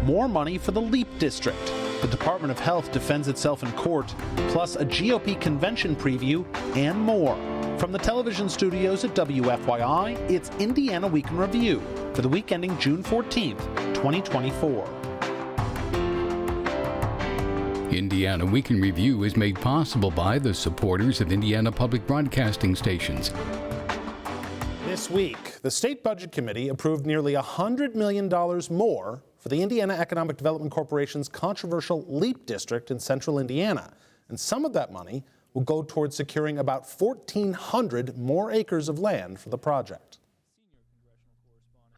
more money for the LEAP district. The Department of Health defends itself in court, plus a GOP convention preview and more. From the television studios at WFYI, it's Indiana Week in Review for the week ending June 14th, 2024. Indiana Week in Review is made possible by the supporters of Indiana Public Broadcasting Stations. This week, the State Budget Committee approved nearly $100 million more for the Indiana Economic Development Corporation's controversial LEAP district in central Indiana. And some of that money will go towards securing about 1,400 more acres of land for the project.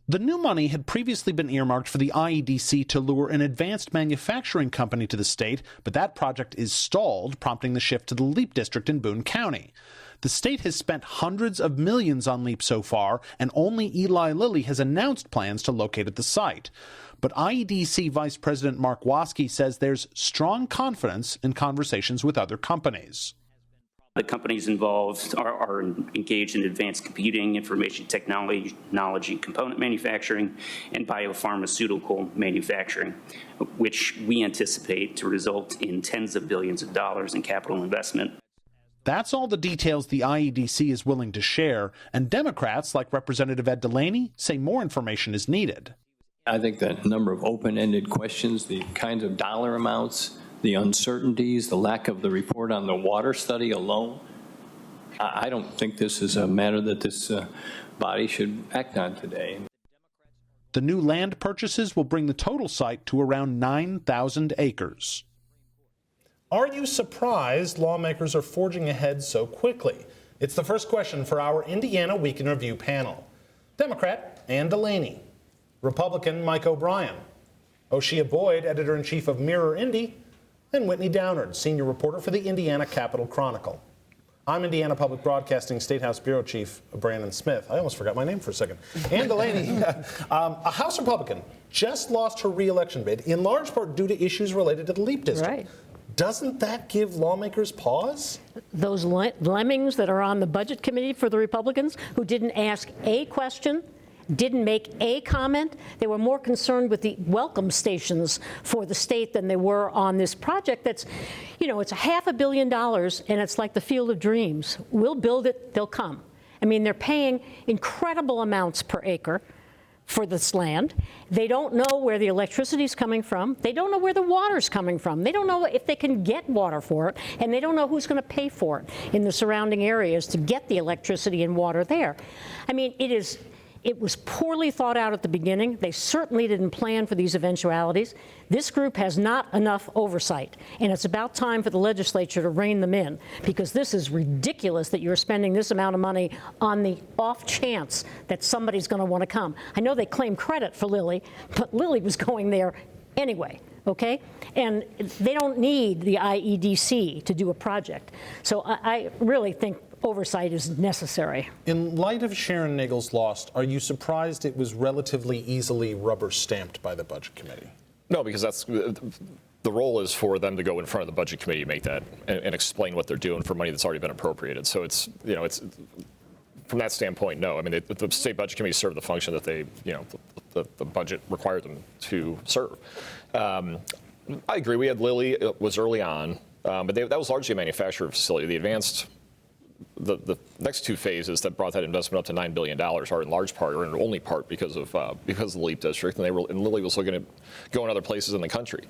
The new money had previously been earmarked for the IEDC to lure an advanced manufacturing company to the state, but that project is stalled, prompting the shift to the LEAP district in Boone County. The state has spent hundreds of millions on LEAP so far, and only Eli Lilly has announced plans to locate at the site. But IEDC Vice President Mark Waskey says there's strong confidence in conversations with other companies. The companies involved are engaged in advanced computing, information technology, component manufacturing, and biopharmaceutical manufacturing, which we anticipate to result in tens of billions of dollars in capital investment. That's all the details the IEDC is willing to share, and Democrats like Representative Ed DeLaney say more information is needed. I think the number of open-ended questions, the kinds of dollar amounts, the uncertainties, the lack of the report on the water study alone, I don't think this is a matter that this body should act on today. The new land purchases will bring the total site to around 9,000 acres. Are you surprised lawmakers are forging ahead so quickly? It's the first question for our Indiana Week in Review panel. Democrat Ann DeLaney, Republican Mike O'Brien, Oseye Boyd, editor-in-chief of Mirror Indy, and Whitney Downard, senior reporter for the Indiana Capital Chronicle. I'm Indiana Public Broadcasting State House Bureau Chief Brandon Smith. I almost forgot my name for a second. Ann DeLaney, a House Republican, just lost her re-election bid, in large part due to issues related to the LEAP district. Right. Doesn't that give lawmakers pause? Those lemmings that are on the Budget Committee for the Republicans who didn't ask a question, didn't make a comment. They were more concerned with the welcome stations for the state than they were on this project that's, you know, it's $500 million and it's like the Field of Dreams. We'll build it, they'll come. I mean, they're paying incredible amounts per acre for this land. They don't know where the electricity's coming from. They don't know where the water's coming from. They don't know if they can get water for it, and they don't know who's going to pay for it in the surrounding areas to get the electricity and water there. I mean, it was poorly thought out at the beginning. They certainly didn't plan for these eventualities. This group has not enough oversight, and it's about time for the legislature to rein them in, because this is ridiculous that you're spending this amount of money on the off chance that somebody's going to want to come. I know they claim credit for Lilly, but Lilly was going there anyway. Okay? And they don't need the IEDC to do a project. So I really think oversight is necessary. In light of Sharon Nagel's loss, are you surprised it was relatively easily rubber stamped by the Budget Committee? No, because that's the role is for them to go in front of the Budget Committee and make that and explain what they're doing for money that's already been appropriated. So it's, you know, it's from that standpoint, no. I mean, the State Budget Committee served the function that they, you know, the budget required them to serve. I agree. We had Lilly, it was early on, but that was largely a manufacturing facility. The next two phases that brought that investment up to $9 billion are in large part, or in only part, because of the LEAP district, and Lilly was looking at going other places in the country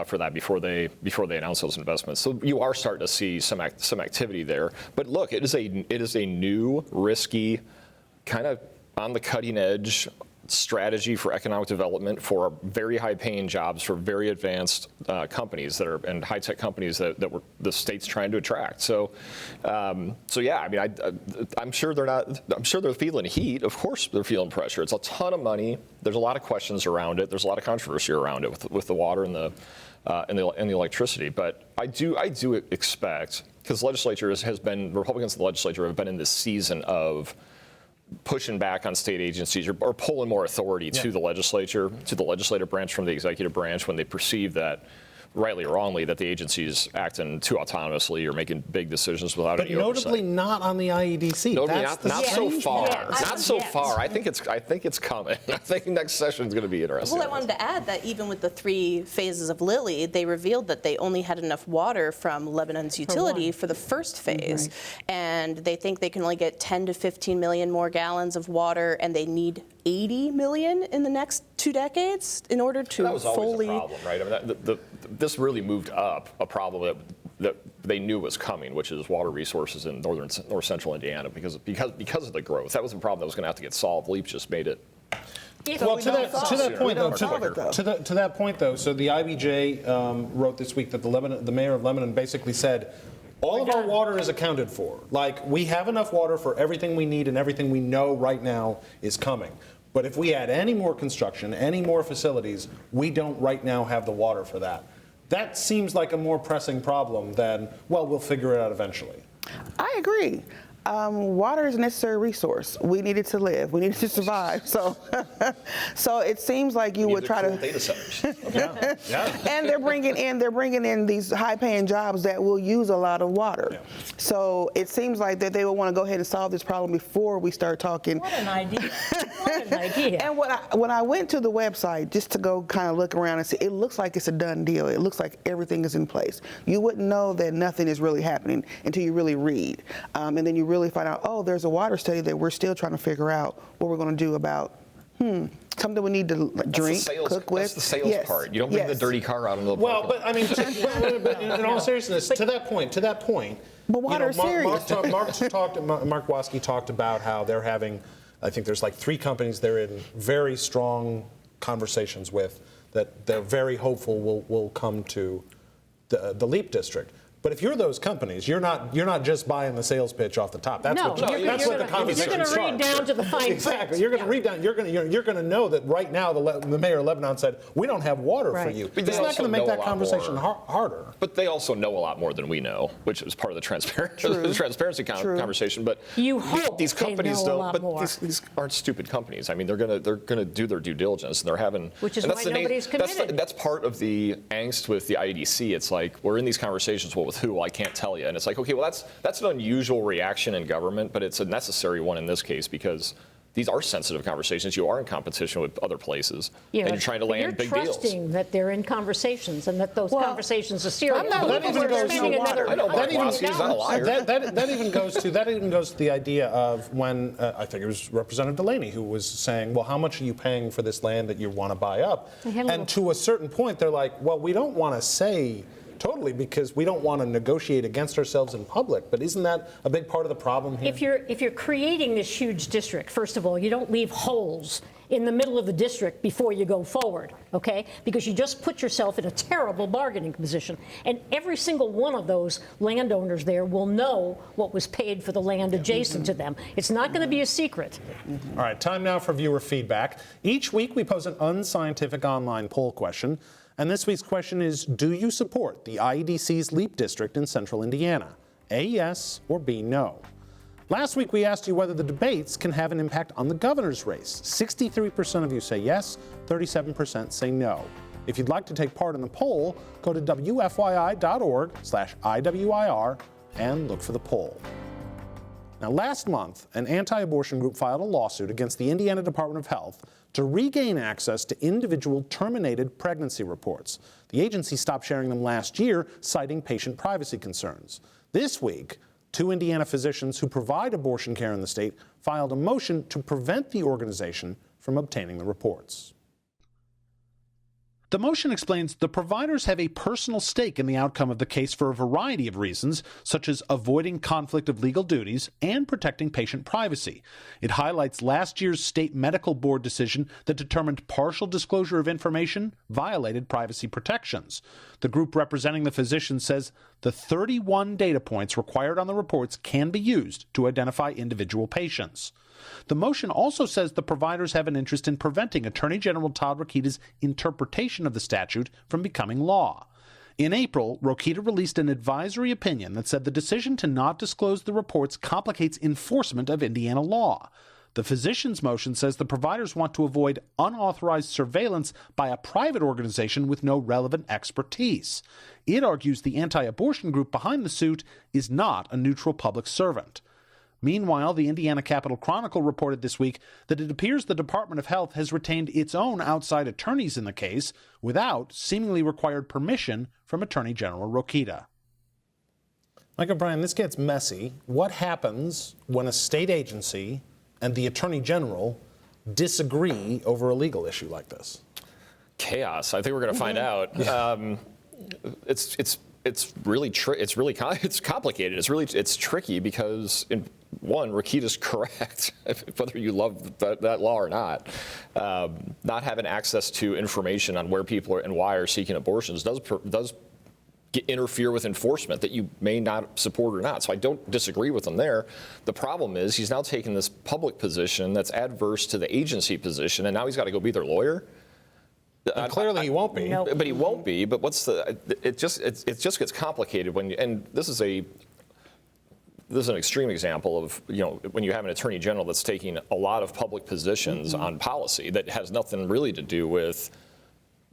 for that before they announced those investments. So you are starting to see some activity there. But look, it is a new, risky, kind of on the cutting edge strategy for economic development for very high-paying jobs for very advanced companies and high-tech companies that the state's trying to attract. So yeah, I mean, I'm sure they're feeling heat. Of course, they're feeling pressure. It's a ton of money. There's a lot of questions around it. There's a lot of controversy around it with the water and the electricity. But I do expect, because Republicans in the legislature have been in this season of pushing back on state agencies or pulling more authority to the legislature, to the legislative branch from the executive branch when they perceive that rightly or wrongly, that the agency's acting too autonomously or making big decisions without But any notably oversight. not on the IEDC. Notably That's not so strange far. part. Not so far. I think it's coming. I think next session is going to be interesting. Well, I wanted to add that even with the 3 phases of Lilly, they revealed that they only had enough water from Lebanon's utility for the first phase. And they think they can only get 10 to 15 million more gallons of water, and they need 80 million in the next 2 decades in order to that was fully. always a problem, right? I mean, this really moved up a problem that they knew was coming, which is water resources in north central Indiana because of the growth. That was a problem that was going to have to get solved. LEAP just made it. Well, to that point, though, so the IBJ wrote this week that the mayor of Lebanon basically said, all of our water is accounted for. Like, we have enough water for everything we need and everything we know right now is coming. But if we add any more construction, any more facilities, we don't right now have the water for that. That seems like a more pressing problem than, well, we'll figure it out eventually. I agree. Water is a necessary resource. We need it to live. We need it to survive. So, so it seems like you would try to. Data centers. And they're bringing in these high-paying jobs that will use a lot of water. Yeah. So it seems like that they will want to go ahead and solve this problem before we start talking. What an idea. What an idea. And when I went to the website just to go kind of look around and see, it looks like it's a done deal. It looks like everything is in place. You wouldn't know that nothing is really happening until you really read, and then you really find out, oh, there's a water study that we're still trying to figure out what we're going to do about. Something we need to drink, cook with. That's the sales part. You don't bring the dirty car out into the Well, but I mean, but in all seriousness, to that point. But water is serious. Mark Waske talked about how they're having, I think there's like 3 companies they're in very strong conversations with that they're very hopeful will come to the LEAP district. But if you're those companies, you're not just buying the sales pitch off the top. That's what the conversation starts. You're going to read down to the fine print. Exactly. You're going to read down. You're going to know that right now the mayor of Lebanon said we don't have water for you. But it's not going to make that conversation harder. But they also know a lot more than we know, which is part of the transparency conversation. But you hope these companies they know a don't. lot But more. These aren't stupid companies. I mean, they're going to do their due diligence, and they're having. Which is and why nobody's committed. That's part of the angst with the IEDC. It's like we're in these conversations. Well, with who? I can't tell you. And it's like, okay, well, that's an unusual reaction in government, but it's a necessary one in this case because these are sensitive conversations. You are in competition with other places, and you're trying to land big deals. You're trusting that they're in conversations and that those conversations are serious. That even goes to the idea of when I think it was Representative DeLaney who was saying, well, how much are you paying for this land that you want to buy up? And to a certain point, they're like, well, we don't want to say totally because we don't want to negotiate against ourselves in public. But isn't that a big part of the problem here? If you're creating this huge district, first of all, you don't leave holes in the middle of the district before you go forward, okay? Because you just put yourself in a terrible bargaining position. And every single one of those landowners there will know what was paid for the land adjacent to them. It's not going to be a secret. All right, time now for viewer feedback. Each week we pose an unscientific online poll question. And this week's question is, do you support the IEDC's LEAP district in central Indiana? A, yes, or B, no. Last week we asked you whether the debates can have an impact on the governor's race. 63% of you say yes, 37% say no. If you'd like to take part in the poll, go to WFYI.org/IWIR and look for the poll. Now, last month, an anti-abortion group filed a lawsuit against the Indiana Department of Health to regain access to individual terminated pregnancy reports. The agency stopped sharing them last year, citing patient privacy concerns. This week, 2 Indiana physicians who provide abortion care in the state filed a motion to prevent the organization from obtaining the reports. The motion explains the providers have a personal stake in the outcome of the case for a variety of reasons, such as avoiding conflict of legal duties and protecting patient privacy. It highlights last year's state medical board decision that determined partial disclosure of information violated privacy protections. The group representing the physicians says the 31 data points required on the reports can be used to identify individual patients. The motion also says the providers have an interest in preventing Attorney General Todd Rokita's interpretation of the statute from becoming law. In April, Rokita released an advisory opinion that said the decision to not disclose the reports complicates enforcement of Indiana law. The physicians' motion says the providers want to avoid unauthorized surveillance by a private organization with no relevant expertise. It argues the anti-abortion group behind the suit is not a neutral public servant. Meanwhile, the Indiana Capital Chronicle reported this week that it appears the Department of Health has retained its own outside attorneys in the case without seemingly required permission from Attorney General Rokita. Mike O'Brien, this gets messy. What happens when a state agency and the Attorney General disagree over a legal issue like this? Chaos. I think we're going to find out. It's really complicated. It's tricky because Rokita's correct, whether you love that law or not. Not having access to information on where people are and why are seeking abortions does interfere with enforcement that you may not support or not. So I don't disagree with him there. The problem is he's now taken this public position that's adverse to the agency position, and now he's got to go be their lawyer. Clearly he won't be. No. But he won't be. But it just gets complicated and this is an extreme example of, when you have an attorney general that's taking a lot of public positions on policy that has nothing really to do with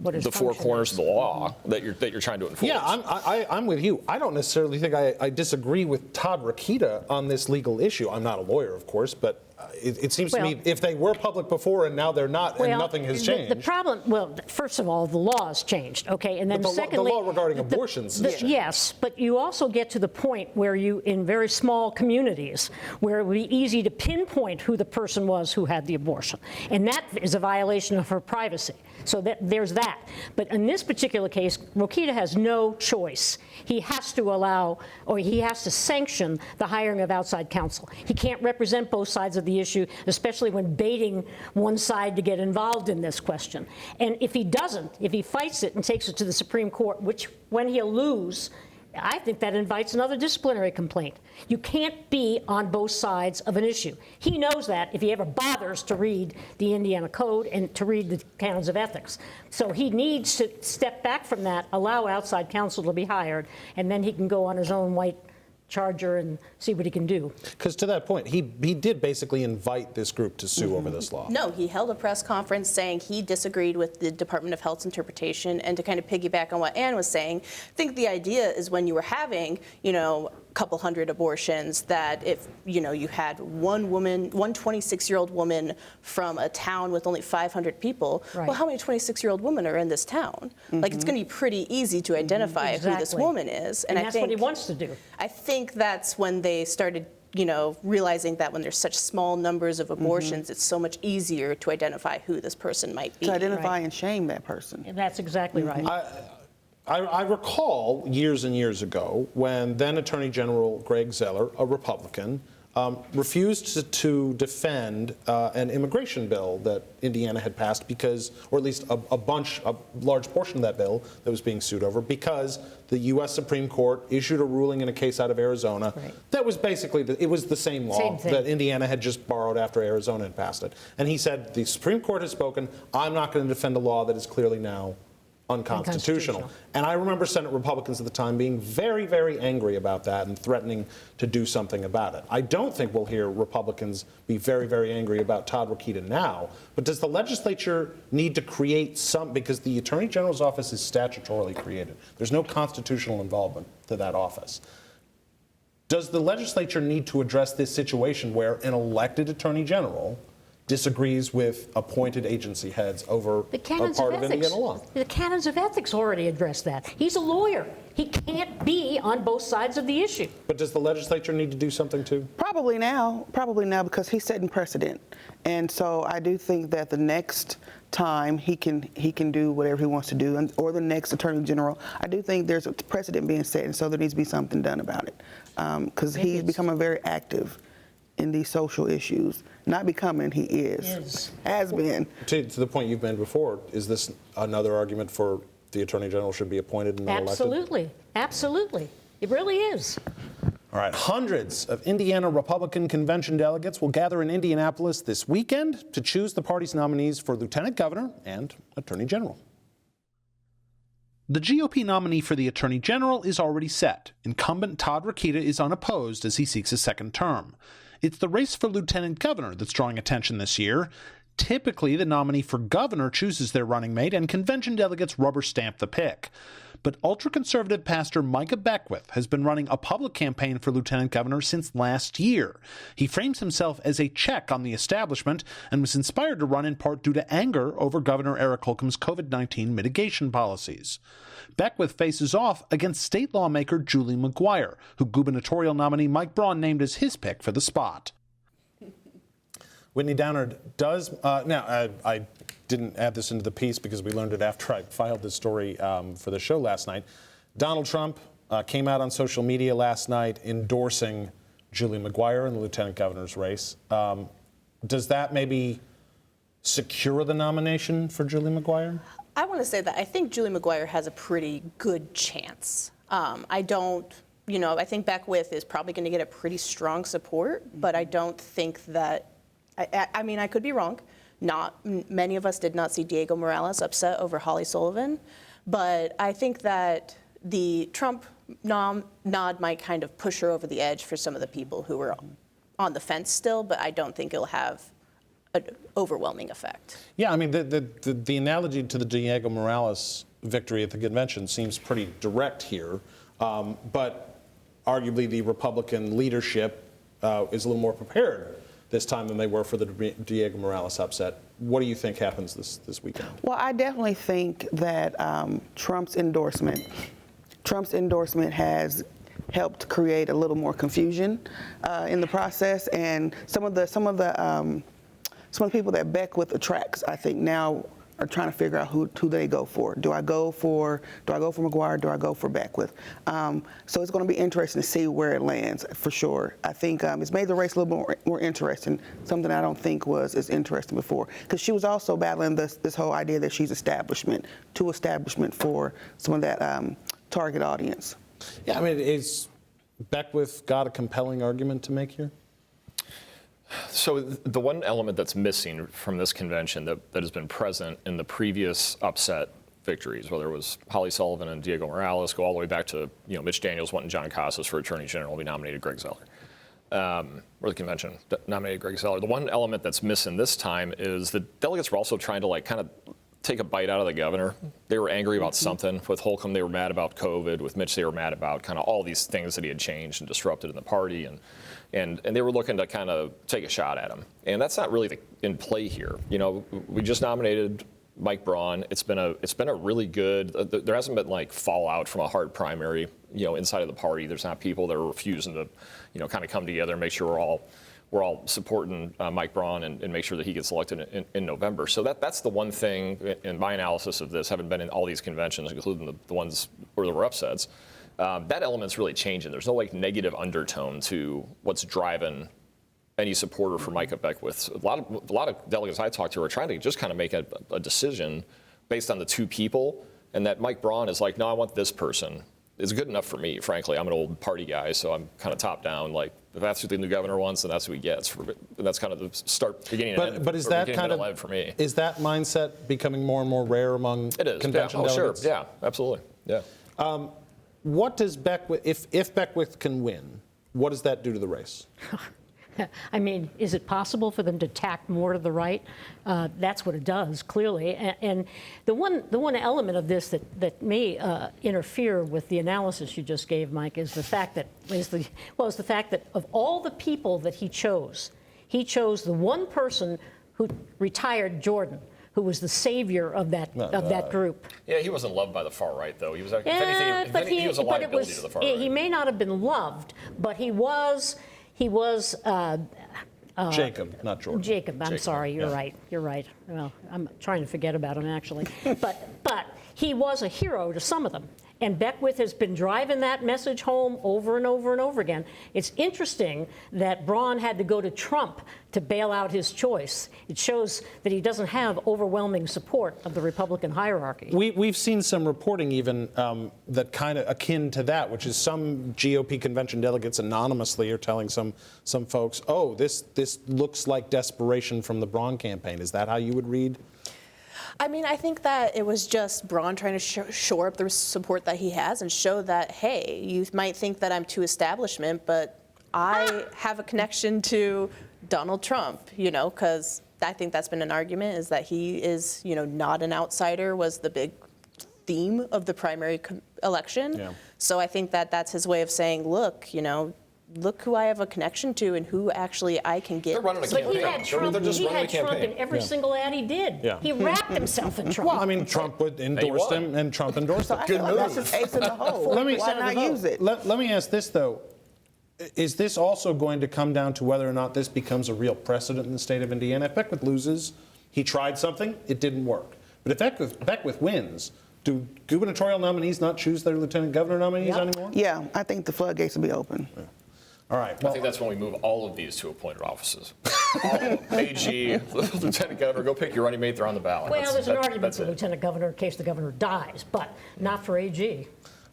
the four corners of the law that you're trying to enforce. Yeah, I'm with you. I don't necessarily think I disagree with Todd Rokita on this legal issue. I'm not a lawyer, of course, but it seems to me if they were public before and now they're not and nothing has changed. The problem, first of all, the law has changed, okay? And then secondly, the law regarding abortions has changed. Yes, but you also get to the point where in very small communities, where it would be easy to pinpoint who the person was who had the abortion. And that is a violation of her privacy. So there's that. But in this particular case, Rokita has no choice. He has to sanction the hiring of outside counsel. He can't represent both sides of the issue, especially when baiting one side to get involved in this question. And if he fights it and takes it to the Supreme Court, which when he'll lose, I think that invites another disciplinary complaint. You can't be on both sides of an issue. He knows that if he ever bothers to read the Indiana Code and to read the canons of ethics. So he needs to step back from that, allow outside counsel to be hired, and then he can go on his own white Charger and see what he can do. Because to that point, he did basically invite this group to sue over this law. No, he held a press conference saying he disagreed with the Department of Health's interpretation. And to kind of piggyback on what Ann was saying, I think the idea is when you were having, a couple hundred abortions, that if, you had one 26-year-old woman from a town with only 500 people, well, how many 26-year-old women are in this town? Like, it's going to be pretty easy to identify who this woman is. And that's what he wants to do. I think that's when they started, realizing that when there's such small numbers of abortions, it's so much easier to identify who this person might be. To identify and shame that person. And that's exactly right. I recall years and years ago when then Attorney General Greg Zeller, a Republican, refused to defend an immigration bill that Indiana had passed because, or at least a large portion of that bill that was being sued over, because the U.S. Supreme Court issued a ruling in a case out of Arizona that was basically, it was the same law that Indiana had just borrowed after Arizona had passed it. And he said, the Supreme Court has spoken, I'm not going to defend a law that is clearly now unconstitutional. And I remember Senate Republicans at the time being very, very angry about that and threatening to do something about it. I don't think we'll hear Republicans be very, very angry about Todd Rokita now, but does the legislature need to create because the Attorney General's office is statutorily created. There's no constitutional involvement to that office. Does the legislature need to address this situation where an elected Attorney General disagrees with appointed agency heads over a part of Indiana law? The canons of ethics already address that. He's a lawyer. He can't be on both sides of the issue. But does the legislature need to do something too? Probably now, because he's setting precedent. And so I do think that the next time he can do whatever he wants to do, or the next Attorney General, I do think there's a precedent being set, and so there needs to be something done about it. Because he's becoming very active in these social issues. Not becoming, he is. Has been. To the point you've made before, is this another argument for the Attorney General should be appointed and not elected? Absolutely. Absolutely. It really is. All right, hundreds of Indiana Republican convention delegates will gather in Indianapolis this weekend to choose the party's nominees for Lieutenant Governor and Attorney General. The GOP nominee for the Attorney General is already set. Incumbent Todd Rokita is unopposed as he seeks a second term. It's the race for lieutenant governor that's drawing attention this year. Typically, the nominee for governor chooses their running mate, and convention delegates rubber stamp the pick. But ultra-conservative pastor Micah Beckwith has been running a public campaign for lieutenant governor since last year. He frames himself as a check on the establishment and was inspired to run in part due to anger over Governor Eric Holcomb's COVID-19 mitigation policies. Beckwith faces off against state lawmaker Julie McGuire, who gubernatorial nominee Mike Braun named as his pick for the spot. Whitney Downard does, I didn't add this into the piece because we learned it after I filed this story for the show last night. Donald Trump came out on social media last night endorsing Julie McGuire in the lieutenant governor's race. Does that maybe secure the nomination for Julie McGuire? I want to say that I think Julie McGuire has a pretty good chance. I think Beckwith is probably going to get a pretty strong support, but I don't think that, I could be wrong. Many of us did not see Diego Morales upset over Holly Sullivan, but I think that the Trump nod might kind of push her over the edge for some of the people who are on the fence still, but I don't think it'll have an overwhelming effect. Yeah, I mean, the analogy to the Diego Morales victory at the convention seems pretty direct here, but arguably the Republican leadership is a little more prepared this time than they were for the Diego Morales upset. What do you think happens this weekend? Well, I definitely think that Trump's endorsement has helped create a little more confusion in the process, and some of the people that Beckwith attracts, I think now are trying to figure out who they go for. Do I go for McGuire? Do I go for Beckwith? So it's going to be interesting to see where it lands for sure. I think it's made the race a little more interesting, something I don't think was as interesting before. Because she was also battling this whole idea that she's too establishment for some of that target audience. Yeah, I mean, is Beckwith got a compelling argument to make here? So the one element that's missing from this convention that has been present in the previous upset victories, whether it was Holly Sullivan and Diego Morales, go all the way back to Mitch Daniels wanting John Costas for Attorney General. We nominated Greg Zeller, or the convention nominated Greg Zeller. The one element that's missing this time is the delegates were also trying to kind of take a bite out of the governor. They were angry about something. With Holcomb, they were mad about COVID. With Mitch, they were mad about kind of all these things that he had changed and disrupted in the party, and they were looking to kind of take a shot at him. And that's not really in play here. We just nominated Mike Braun. It's been a really good. There hasn't been fallout from a hard primary, inside of the party. There's not people that are refusing to, kind of come together and make sure we're all supporting Mike Braun and make sure that he gets elected in November. So that's the one thing in my analysis of this, having been in all these conventions, including the ones where there were upsets, that element's really changing. There's no negative undertone to what's driving any supporter for Micah Beckwith. A lot of delegates I talked to are trying to just kind of make a decision based on the two people, and that Mike Braun is no, I want this person. It's good enough for me, frankly. I'm an old party guy, so I'm kind of top down. If that's who the new governor wants, then that's who he gets. And that's kind of the beginning and end. But is that kind of for me? Is that mindset becoming more and more rare among convention delegates? Sure. Yeah, absolutely. Yeah. What does Beckwith, if Beckwith can win, what does that do to the race? I mean, is it possible for them to tack more to the right? That's what it does, clearly. And the one element of this that may interfere with the analysis you just gave, Mike, is the fact that of all the people that he chose the one person who retired Jordan, who was the savior of that group. Yeah, he wasn't loved by the far right, though. He was, if anything, he was a liability to the far right. He may not have been loved, but he was. Jacob, not Jordan. Jacob, I'm sorry, you're right. You're right. Well, I'm trying to forget about him, actually. But he was a hero to some of them. And Beckwith has been driving that message home over and over and over again. It's interesting that Braun had to go to Trump to bail out his choice. It shows that he doesn't have overwhelming support of the Republican hierarchy. We've seen some reporting even that kind of akin to that, which is some GOP convention delegates anonymously are telling some folks, oh, this looks like desperation from the Braun campaign. Is that how you would read? I mean, I think that it was just Braun trying to shore up the support that he has and show that, hey, you might think that I'm too establishment, but I have a connection to Donald Trump, because I think that's been an argument, is that he is, not an outsider, was the big theme of the primary election. Yeah. So I think that that's his way of saying, look, look who I have a connection to and who actually I can get. They're running a But he campaign. had Trump, They're just he running a had Trump campaign. in every single ad he did. Yeah. He wrapped himself in Trump. Well, I mean, Trump would endorse won. him, and Trump endorsed him. I feel like that's just ace in the hole. Let me- Why not use it? Let me ask this, though. Is this also going to come down to whether or not this becomes a real precedent in the state of Indiana? If Beckwith loses, he tried something, it didn't work. But if Beckwith wins, do gubernatorial nominees not choose their lieutenant governor nominees anymore? Yeah, I think the floodgates will be open. All right. I Well, think that's when we move all of these to appointed offices. All of them. AG, lieutenant governor, go pick your running mate. They're on the ballot. Well, there's an argument that's for it. lieutenant governor in case the governor dies, but not for AG.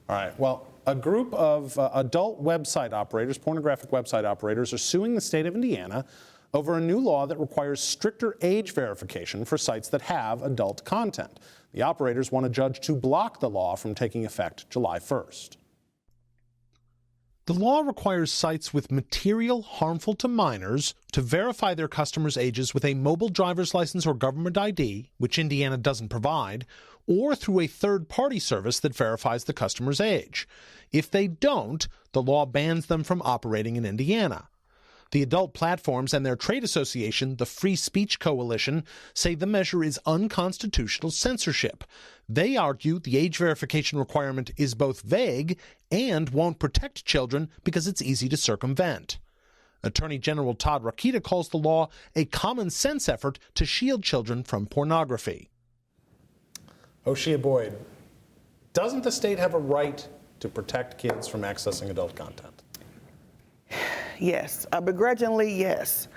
all right. Well, a group of adult website operators, pornographic website operators, are suing the state of Indiana over a new law that requires stricter age verification for sites that have adult content. The operators want a judge to block the law from taking effect July 1st. The law requires sites with material harmful to minors to verify their customers' ages with a mobile driver's license or government ID, which Indiana doesn't provide, or through a third-party service that verifies the customer's age. If they don't, the law bans them from operating in Indiana. The adult platforms and their trade association, the Free Speech Coalition, say the measure is unconstitutional censorship. They argue the age verification requirement is both vague and won't protect children because it's easy to circumvent. Attorney General Todd Rokita calls the law a common sense effort to shield children from pornography. Oseye Boyd, doesn't the state have a right to protect kids from accessing adult content? Yes, begrudgingly, yes.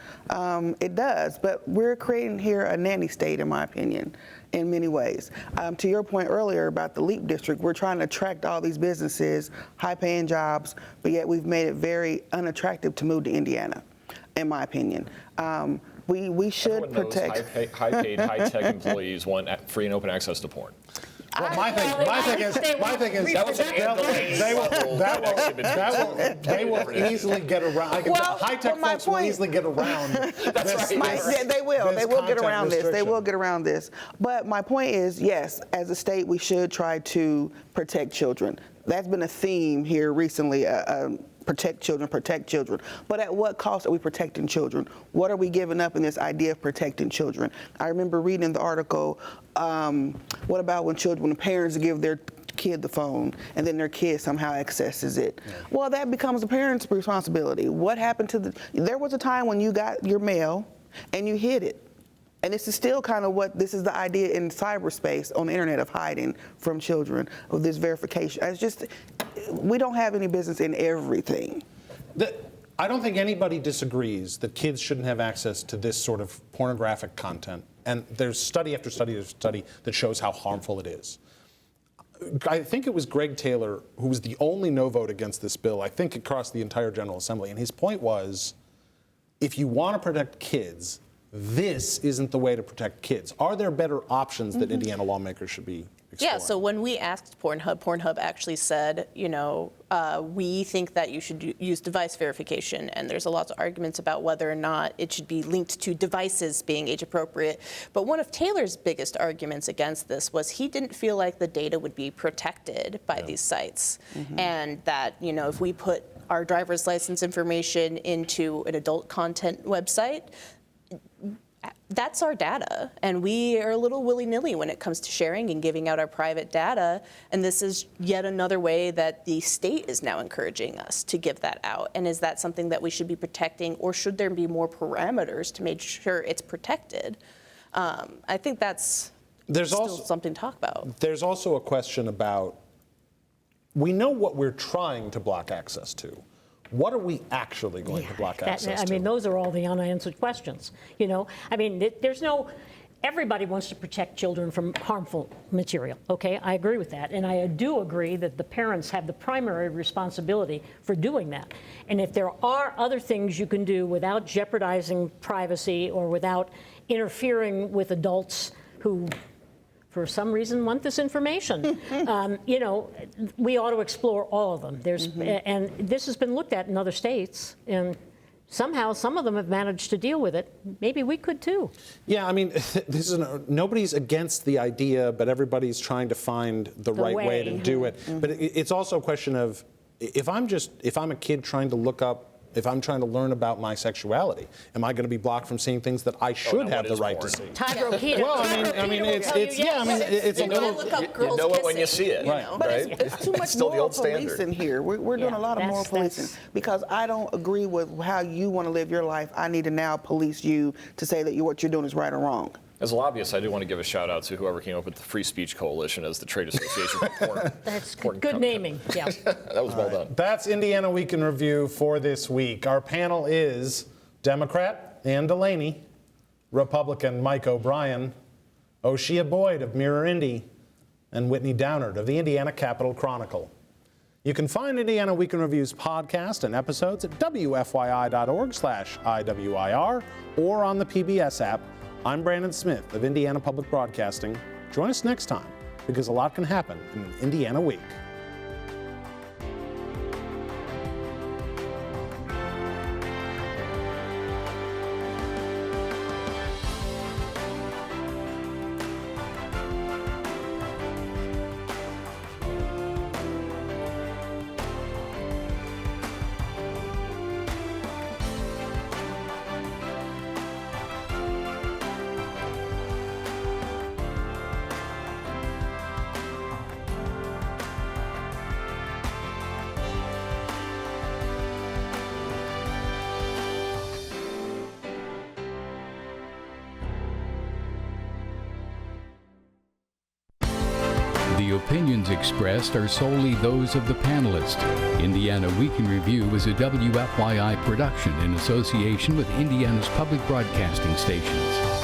It does, but we're creating here a nanny state, in my opinion, in many ways. To your point earlier about the LEAP district, we're trying to attract all these businesses, high-paying jobs, but yet we've made it very unattractive to move to Indiana, in my opinion. We should Everyone knows protect. high-paid, high-tech employees want free and open access to porn. Well, my thing is, That was an Ann DeLaney they will easily get around. Well, High-tech well, my folks will point- easily get around this. Yeah, they will get content around this. They will restriction. get around this. But my point is, yes, as a state, we should try to protect children. That's been a theme here recently. Protect children. But at what cost are we protecting children? What are we giving up in this idea of protecting children? I remember reading in the article, what about when parents give their kid the phone and then their kid somehow accesses it? Yeah. Well, that becomes a parent's responsibility. What happened to there was a time when you got your mail and you hid it. And this is still kind of this is the idea in cyberspace on the internet of hiding from children, of this verification. It's just, we don't have any business in everything. I don't think anybody disagrees that kids shouldn't have access to this sort of pornographic content. And there's study after study after study that shows how harmful it is. I think it was Greg Taylor who was the only no vote against this bill, I think across the entire General Assembly. And his point was, if you want to protect kids, this isn't the way to protect kids. Are there better options that Indiana lawmakers should be exploring? Yeah, so when we asked Pornhub actually said, we think that you should use device verification, and there's a lot of arguments about whether or not it should be linked to devices being age appropriate. But one of Taylor's biggest arguments against this was he didn't feel like the data would be protected by these sites, and that, if we put our driver's license information into an adult content website, that's our data, and we are a little willy-nilly when it comes to sharing and giving out our private data, and this is yet another way that the state is now encouraging us to give that out. And is that something that we should be protecting, or should there be more parameters to make sure it's protected? I think that's still something to talk about. There's also a question about, we know what we're trying to block access to. What are we actually going to block access to? I mean, those are all the unanswered questions. Everybody wants to protect children from harmful material, okay? I agree with that. And I do agree that the parents have the primary responsibility for doing that. And if there are other things you can do without jeopardizing privacy or without interfering with adults who, for some reason, want this information. You know, we ought to explore all of them. And this has been looked at in other states, and somehow some of them have managed to deal with it. Maybe we could too. Yeah, I mean, this is nobody's against the idea, but everybody's trying to find the right way to do it. But it's also a question of if I'm a kid trying to look up. If I'm trying to learn about my sexuality, am I going to be blocked from seeing things that I should have the right to see? Well, I mean, it's a little. You know it when you see it, right? But it's too much still the moral old standard. policing here. We're doing a lot of moral policing because I don't agree with how you want to live your life. I need to now police you to say that what you're doing is right or wrong. As a lobbyist, I do want to give a shout out to whoever came up with the Free Speech Coalition as the trade association. That's good naming. Yeah. That was well done. That's Indiana Week in Review for this week. Our panel is Democrat Ann DeLaney, Republican Mike O'Brien, Oseye Boyd of Mirror Indy, and Whitney Downard of the Indiana Capital Chronicle. You can find Indiana Week in Review's podcast and episodes at WFYI.org/IWIR or on the PBS app. I'm Brandon Smith of Indiana Public Broadcasting. Join us next time because a lot can happen in an Indiana week. The opinions expressed are solely those of the panelists. Indiana Week in Review is a WFYI production in association with Indiana's public broadcasting stations.